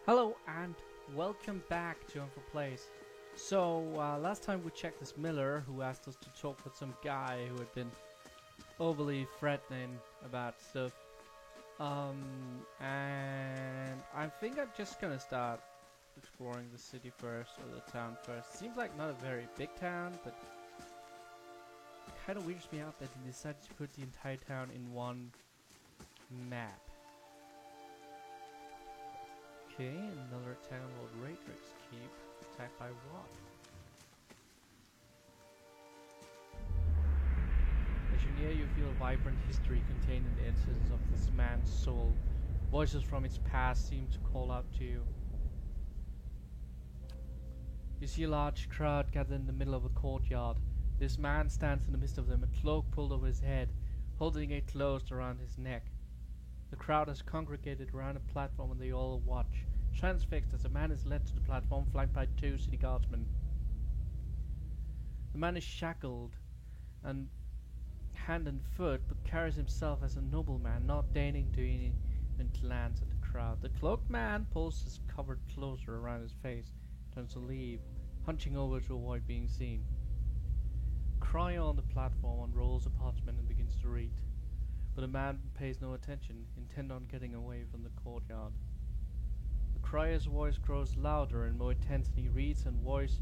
Hello and welcome back to Unfor Plays. Last time we checked this Miller who asked us to talk with some guy who had been overly threatening about stuff. And I think I'm just gonna start exploring the city first, or the town first. Seems like not a very big town, but it kind of weirds me out that he decided to put the entire town in one map. Okay, another town called Ratrix Keep. Attacked by what? As you near, you feel a vibrant history contained in the essence of this man's soul. Voices from its past seem to call out to you. You see a large crowd gathered in the middle of a courtyard. This man stands in the midst of them, a cloak pulled over his head, holding it closed around his neck. The crowd has congregated around a platform and they all watch, transfixed as a man is led to the platform flanked by two city guardsmen. The man is shackled and hand and foot, but carries himself as a nobleman, not deigning to even glance at the crowd. The cloaked man pulls his cover closer around his face, turns to leave, hunching over to avoid being seen. Crier on the platform unrolls a parchment and begins to read. But the man pays no attention, intent on getting away from the courtyard. The crier's voice grows louder and more intense, and he reads, and voice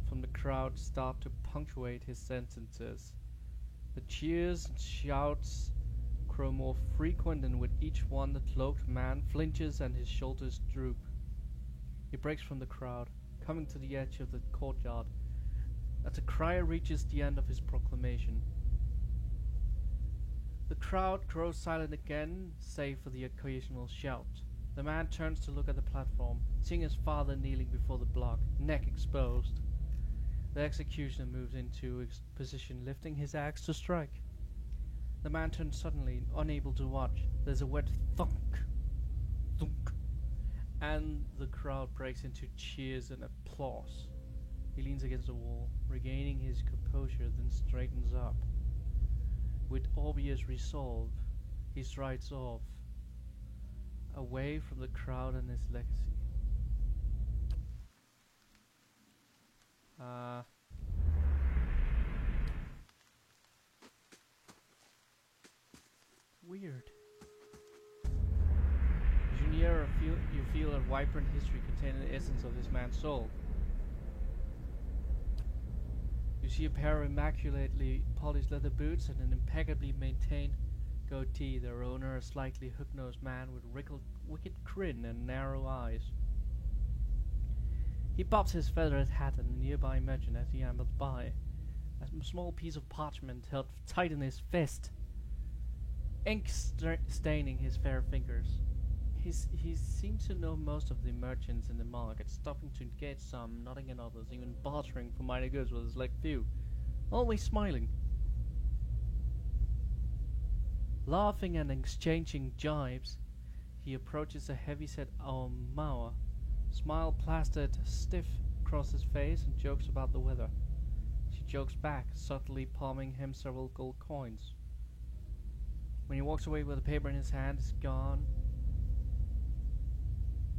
from the crowd start to punctuate his sentences. The cheers and shouts grow more frequent, and with each one the cloaked man flinches and his shoulders droop. He breaks from the crowd, coming to the edge of the courtyard, as the crier reaches the end of his proclamation. The crowd grows silent again, save for the occasional shout. The man turns to look at the platform, seeing his father kneeling before the block, neck exposed. The executioner moves into position, lifting his axe to strike. The man turns suddenly, unable to watch. There's a wet thunk, thunk, and the crowd breaks into cheers and applause. He leans against the wall, regaining his composure, then straightens up. With obvious resolve, he strides off, away from the crowd and his legacy. Weird. As you near, you feel a vibrant history containing the essence of this man's soul. You see a pair of immaculately polished leather boots and an impeccably maintained goatee. Their owner, a slightly hook-nosed man with a wicked grin and narrow eyes. He bobs his feathered hat at a nearby merchant as he ambles by, a small piece of parchment held tight in his fist, ink staining his fair fingers. He seems to know most of the merchants in the market, stopping to engage some, nodding at others, even bartering for minor goods with his select few, always smiling. Laughing and exchanging jibes, he approaches a heavy-set Maua, smile plastered stiff across his face, and jokes about the weather. She jokes back, subtly palming him several gold coins. When he walks away with the paper in his hand, it's gone.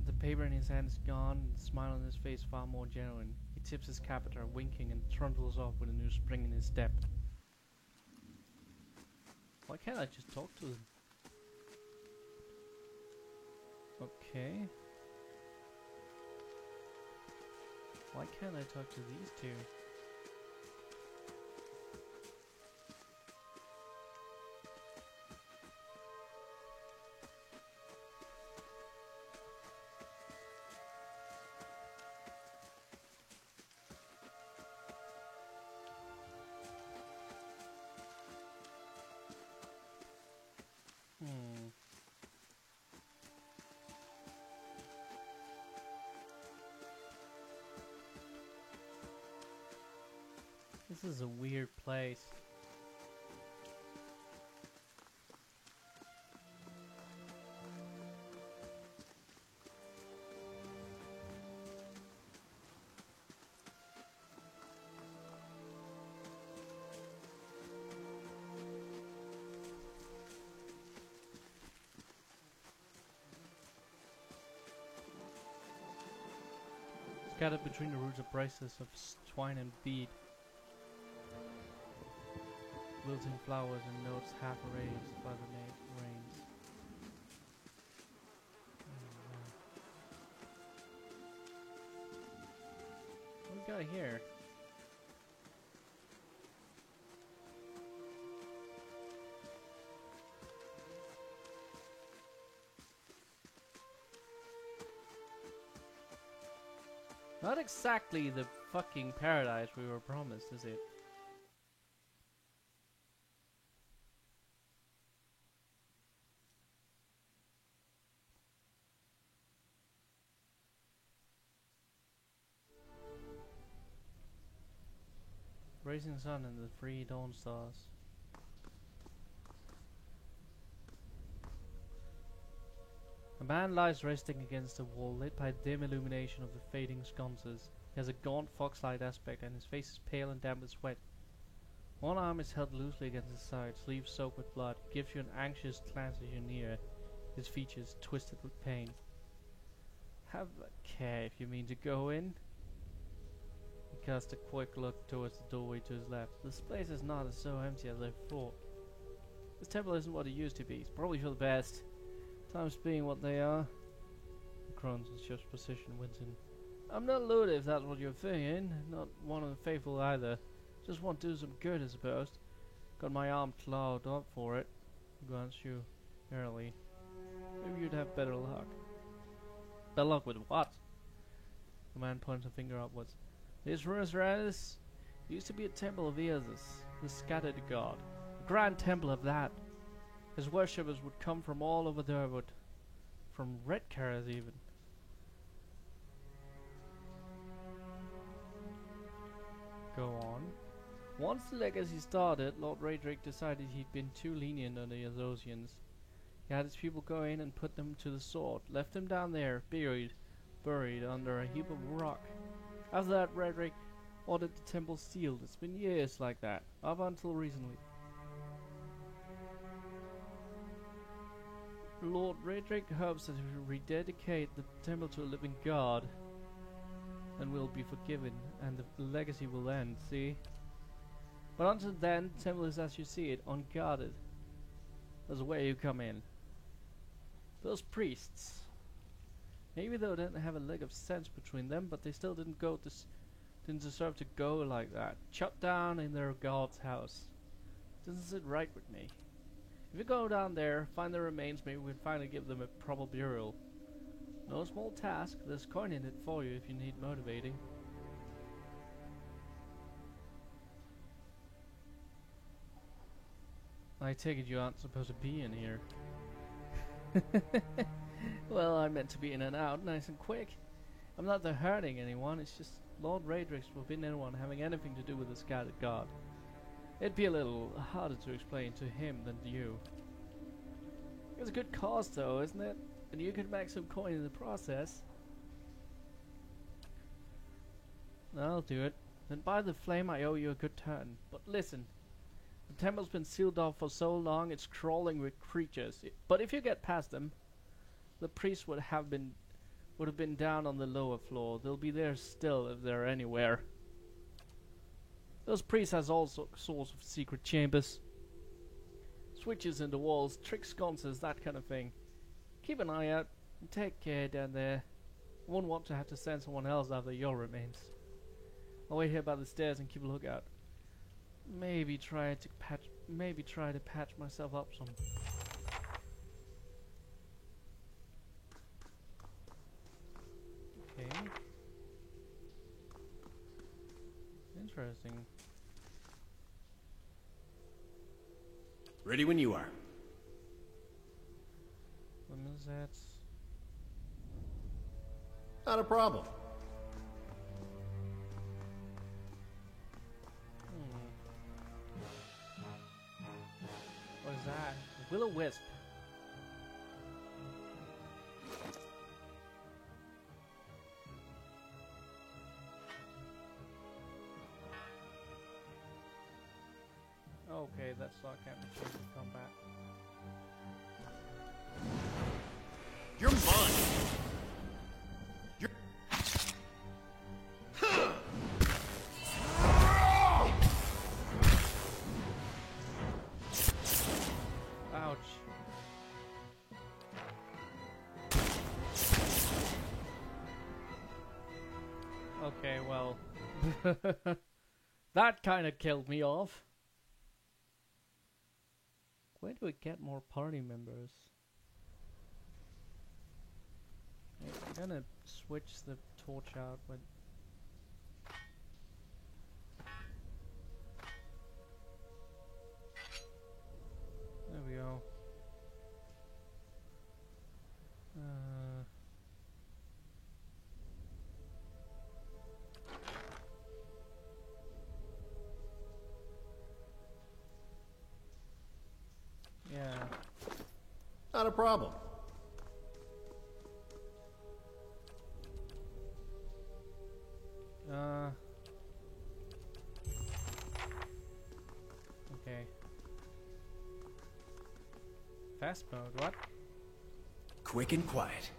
The paper in his hand is gone, and the smile on his face far more genuine. He tips his cap at her, winking, and trundles off with a new spring in his step. Why can't I just talk to them? Okay. Why can't I talk to these two? This is a weird place. scattered between the roots of braces of twine and bead. Wilting flowers and notes half erased by the rains. What we got here? Not exactly the fucking paradise we were promised, is it? Rising sun and the three dawn stars. A man lies resting against a wall lit by the dim illumination of the fading sconces. He has a gaunt fox-like aspect and his face is pale and damp with sweat. One arm is held loosely against his side, sleeve soaked with blood. He gives you an anxious glance as you near, his features twisted with pain. Have a care if you mean to go in. He cast a quick look towards the doorway to his left. This place is not as so empty as I thought. This temple isn't what it used to be. It's probably for the best. Times being what they are. Groans in just position, Winston. I'm not looted if that's what you're thinking. Not one of the faithful either. Just want to do some good, I suppose. Got my arm clawed up for it. Glance you early. Maybe you'd have better luck. Better luck with what? The man points a finger upwards. This Rosralis used to be a temple of Isis, the scattered god. A grand temple of that. His worshippers would come from all over the world, from Redcaras even. Go on. Once the legacy started, Lord Raedric decided he'd been too lenient on the Azosians. He had his people go in and put them to the sword, left them down there, buried under a heap of rock. After that, Raedric ordered the temple sealed. It's been years like that, up until recently. Lord Raedric hopes that if we rededicate the temple to a living god, then we'll be forgiven and the legacy will end, see? But until then, the temple is as you see it, unguarded. There's where you come in. Those priests. Maybe they didn't have a lick of sense between them, but they still didn't deserve to go like that. Chopped down in their god's house. Doesn't sit right with me. If you go down there, find their remains, maybe we can finally give them a proper burial. No small task, there's coin in it for you if you need motivating. I take it you aren't supposed to be in here. Well, I meant to be in and out, nice and quick. I'm not there hurting anyone, it's just Lord Raedric's forbidden anyone having anything to do with the scattered god. It'd be a little harder to explain to him than to you. It's a good cause though, isn't it? And you could make some coin in the process. I'll do it. Then by the flame I owe you a good turn. But listen, the temple's been sealed off for so long it's crawling with creatures. But if you get past them, the priests would have been down on the lower floor. They'll be there still if they're anywhere. Those priests has all sorts of secret chambers. Switches in the walls, trick sconces, that kind of thing. Keep an eye out and take care down there. I wouldn't want to have to send someone else after your remains. I'll wait here by the stairs and keep a lookout. Maybe try to patch myself up some. Okay. Interesting. Ready when you are. When is that? Not a problem. What is that? Will-o-wisp. Okay, that's not can't be changed in combat. You're mine. Okay, well, that kind of killed me off. Where do we get more party members? I'm gonna switch the torch out when. There we go. Yeah. Not a problem. Okay. Fast mode, what? Quick and quiet.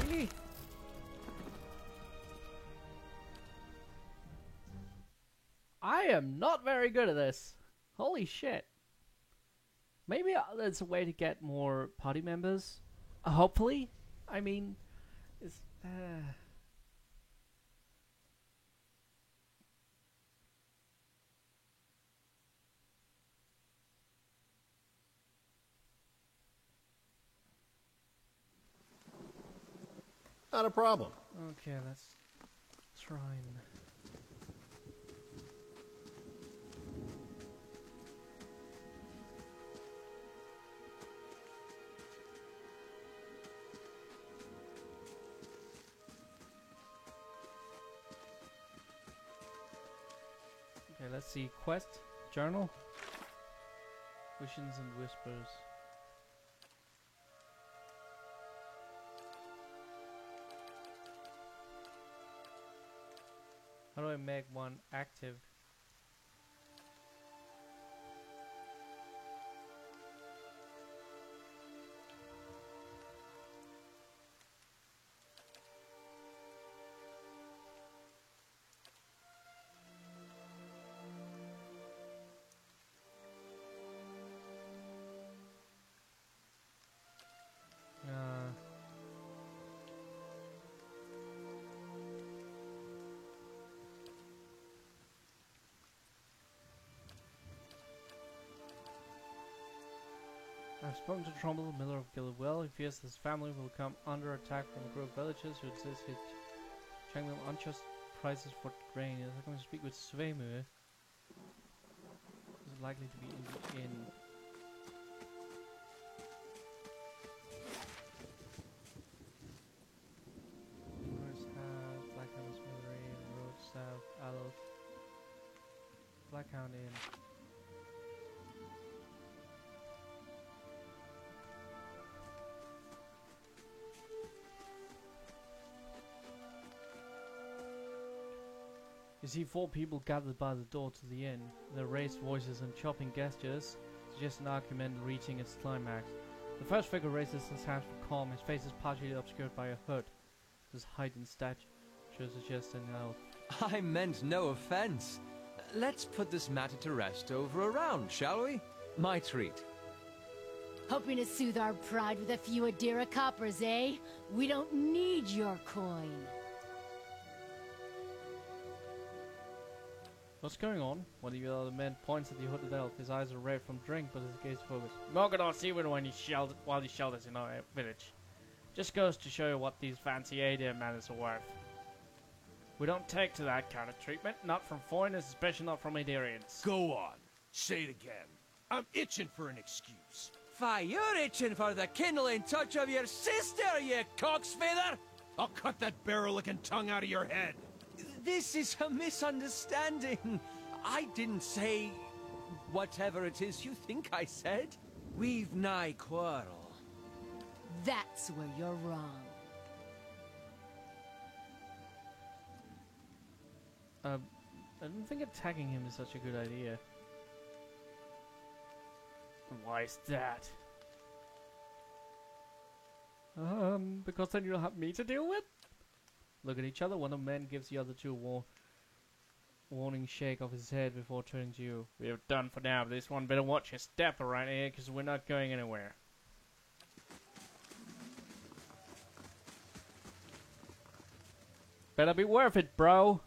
Really? I am not very good at this. Holy shit. Maybe there's a way to get more party members. Hopefully. I mean, it's. Not a problem. Okay, let's try and. Okay, let's see. Quest, journal, visions and whispers. How do I make one active? I've spoken to Trumbull, Miller of Gilliwell. He fears his family will come under attack from a group of villagers who insist he'd charge them unjust prices for grain. He is going to speak with Svemu. Is likely to be in the inn. Forest House, Blackhound Smithery, Road South, Adult. Blackhound Inn. You see four people gathered by the door to the inn. Their raised voices and chopping gestures suggest an argument reaching its climax. The first figure raises his hands for calm. His face is partially obscured by a hood. His height and stature suggest an elf. I meant no offense. Let's put this matter to rest over a round, shall we? My treat. Hoping to soothe our pride with a few Adira coppers, eh? We don't need your coin. What's going on? One of the other men points at the hooded elf. His eyes are red from drink, but his gaze focused. Morgan see when he while he shelters in our village. Just goes to show you what these fancy Adir manners are worth. We don't take to that kind of treatment, not from foreigners, especially not from Adirians. Go on. Say it again. I'm itching for an excuse. Fie, you're itching for the kindling touch of your sister, you cocksfeather! I'll cut that barrel-licking tongue out of your head. This is a misunderstanding. I didn't say whatever it is you think I said. We've nigh quarrel. That's where you're wrong. I don't think attacking him is such a good idea. Why is that? Because then you'll have me to deal with? Look at each other. One of the men gives the other two a warning shake of his head before turning to you. We're done for now, but this one better watch your step around here, because we're not going anywhere. Better be worth it, bro.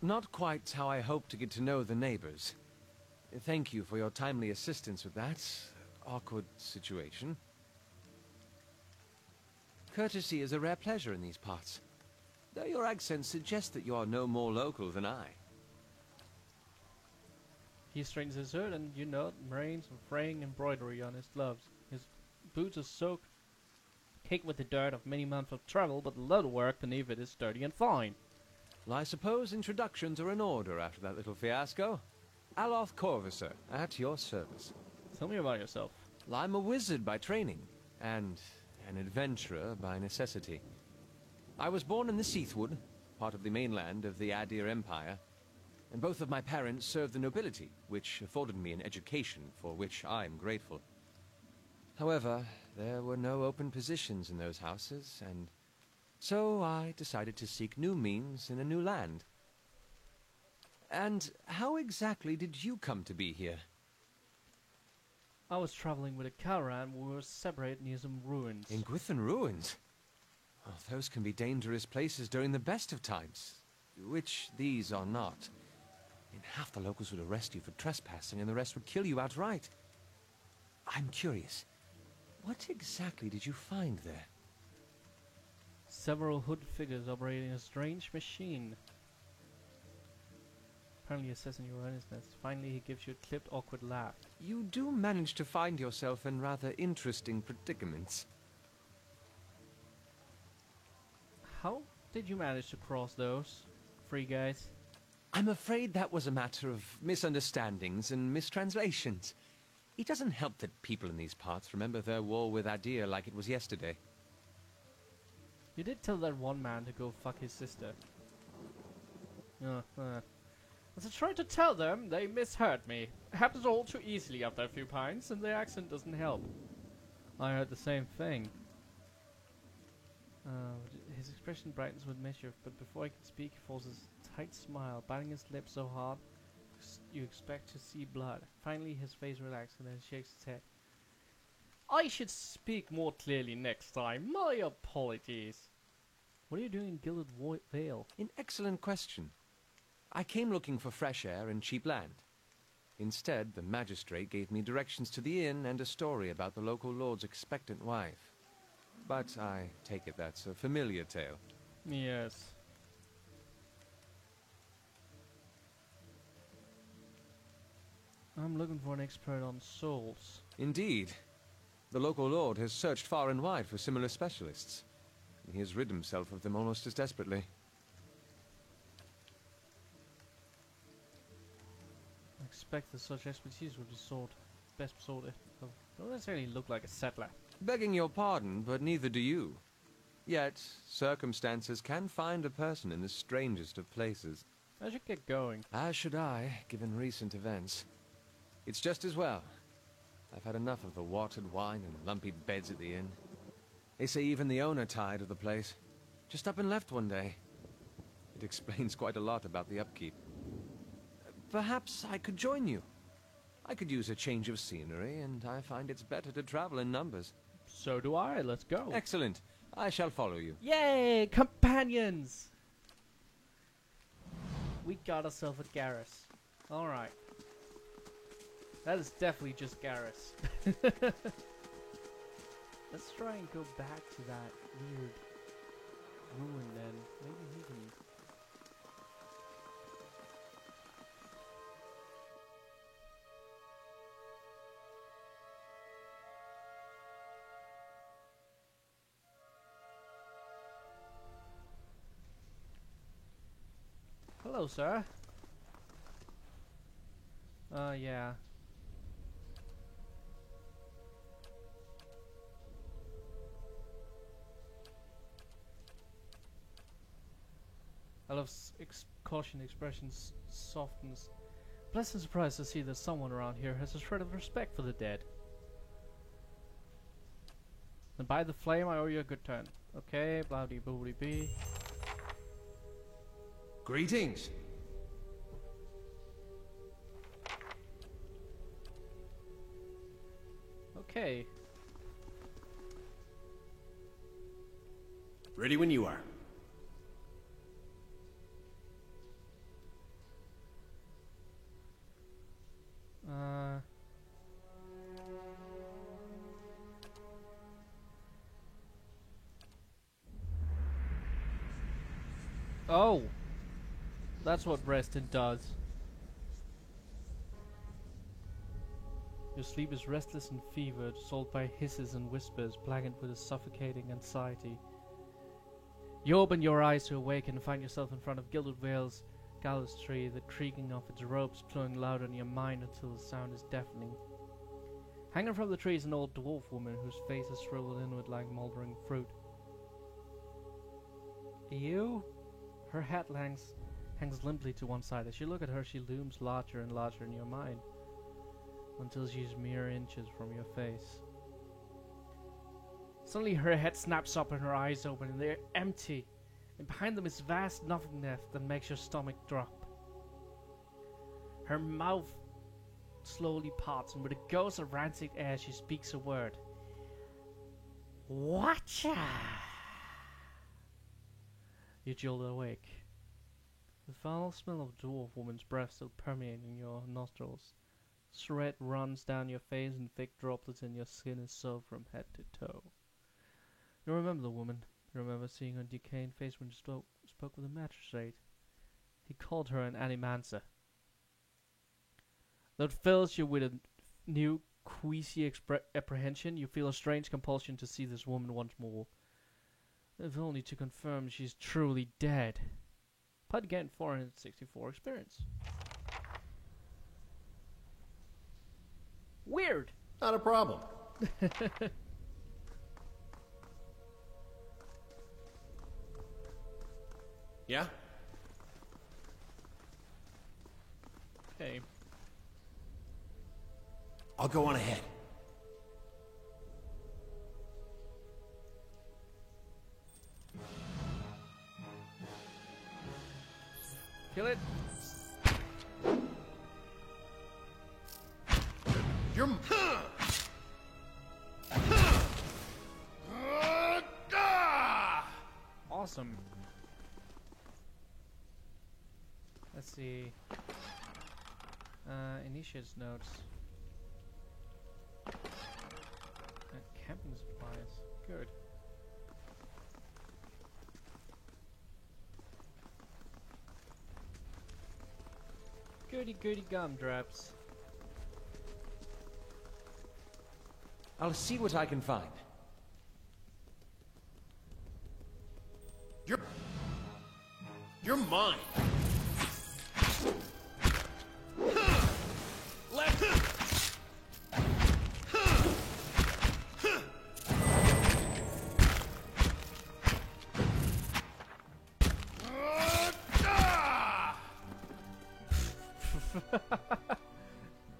Not quite how I hoped to get to know the neighbors. Thank you for your timely assistance with that awkward situation. Courtesy is a rare pleasure in these parts, though your accent suggests that you are no more local than I. He straightens his hood, and you note marines and fraying embroidery on his gloves. His boots are soaked, caked with the dirt of many months of travel, but the leather work beneath it is sturdy and fine. Well, I suppose introductions are in order after that little fiasco. Aloth Corvisor, at your service. Tell me about yourself. Well, I'm a wizard by training, and an adventurer by necessity. I was born in the Seathwood, part of the mainland of the Adir Empire, and both of my parents served the nobility, which afforded me an education for which I'm grateful. However, there were no open positions in those houses, and so I decided to seek new means in a new land. And how exactly did you come to be here? I was traveling with a caravan. We were separated near some ruins. In Gwithan Ruins? Oh, those can be dangerous places during the best of times, which these are not. In half the locals would arrest you for trespassing, and the rest would kill you outright. I'm curious, what exactly did you find there? Several hooded figures operating a strange machine. Apparently assessing your earnestness. Finally, he gives you a clipped, awkward laugh. You do manage to find yourself in rather interesting predicaments. How did you manage to cross those free guys? I'm afraid that was a matter of misunderstandings and mistranslations. It doesn't help that people in these parts remember their war with Adir like it was yesterday. You did tell that one man to go fuck his sister. As I tried to tell them, they misheard me. It happens all too easily after a few pints, and the accent doesn't help. I heard the same thing. His expression brightens with mischief, but before he can speak, he forces a tight smile, biting his lips so hard you expect to see blood. Finally, his face relaxes, and then he shakes his head. I should speak more clearly next time. My apologies. What are you doing in Gilded Vale? An excellent question. I came looking for fresh air and cheap land. Instead, the magistrate gave me directions to the inn and a story about the local lord's expectant wife. But I take it that's a familiar tale. Yes. I'm looking for an expert on souls. Indeed. The local lord has searched far and wide for similar specialists. He has rid himself of them almost as desperately. I expect that such expertise would be best sought. Don't necessarily look like a settler. Begging your pardon, but neither do you. Yet, circumstances can find a person in the strangest of places. I should get going. As should I, given recent events. It's just as well. I've had enough of the watered wine and lumpy beds at the inn. They say even the owner tired of the place. Just up and left one day. It explains quite a lot about the upkeep. Perhaps I could join you. I could use a change of scenery, and I find it's better to travel in numbers. So do I. Let's go. Excellent. I shall follow you. Yay! Companions! We got ourselves a Garrus. Alright. That is definitely just Garrus. Let's try and go back to that weird ruin then. Maybe he can... Hello, sir. Yeah. Alof's caution expression softens. Pleasant surprise to see that someone around here has a shred of respect for the dead. And by the flame, I owe you a good turn. Okay, bloody boody bee. Greetings. Okay. Ready when you are. Oh! That's what resting does. Your sleep is restless and fevered, sold by hisses and whispers, blackened with a suffocating anxiety. You open your eyes to awaken and find yourself in front of Gilded Vale's gallows tree, the creaking of its ropes flowing loud on your mind until the sound is deafening. Hanging from the tree is an old dwarf woman whose face is shriveled inward like mouldering fruit. You? Her head hangs limply to one side. As you look at her, she looms larger and larger in your mind, until she's mere inches from your face. Suddenly her head snaps up and her eyes open, and they're empty, and behind them is vast nothingness that makes your stomach drop. Her mouth slowly parts, and with a ghost of rancid air she speaks a word. Watcha! You jolt awake. The foul smell of the dwarf woman's breath still permeating your nostrils. Sweat runs down your face and thick droplets in your skin is soaked from head to toe. You remember the woman. You remember seeing her decaying face when you spoke with the magistrate. He called her an animancer. Though it fills you with a new queasy apprehension, you feel a strange compulsion to see this woman once more. If only to confirm she's truly dead. But again, 464 experience. Weird! Not a problem. Yeah? Okay. I'll go on ahead. Kill it. You're... Awesome. Let's see. Initiates notes. Camping supplies. Good. Goody goody gumdrops. I'll see what I can find. You're mine.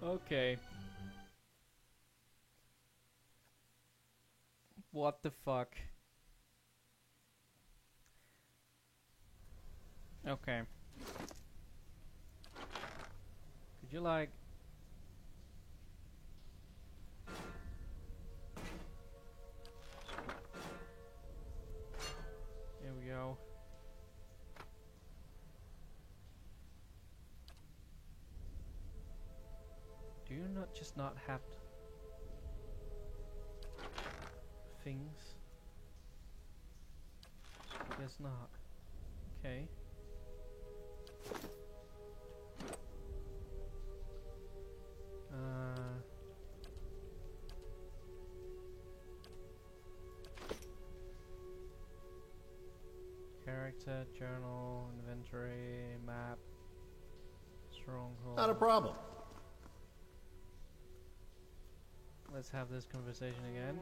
Okay. What the fuck? Okay. Could you like... There we go. Do you not have things? Guess not. Okay. Character, journal, inventory, map, stronghold. Not a problem. Let's have this conversation again.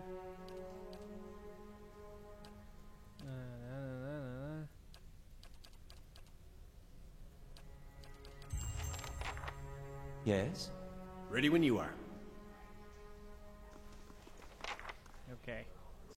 Yes? Ready when you are. Okay.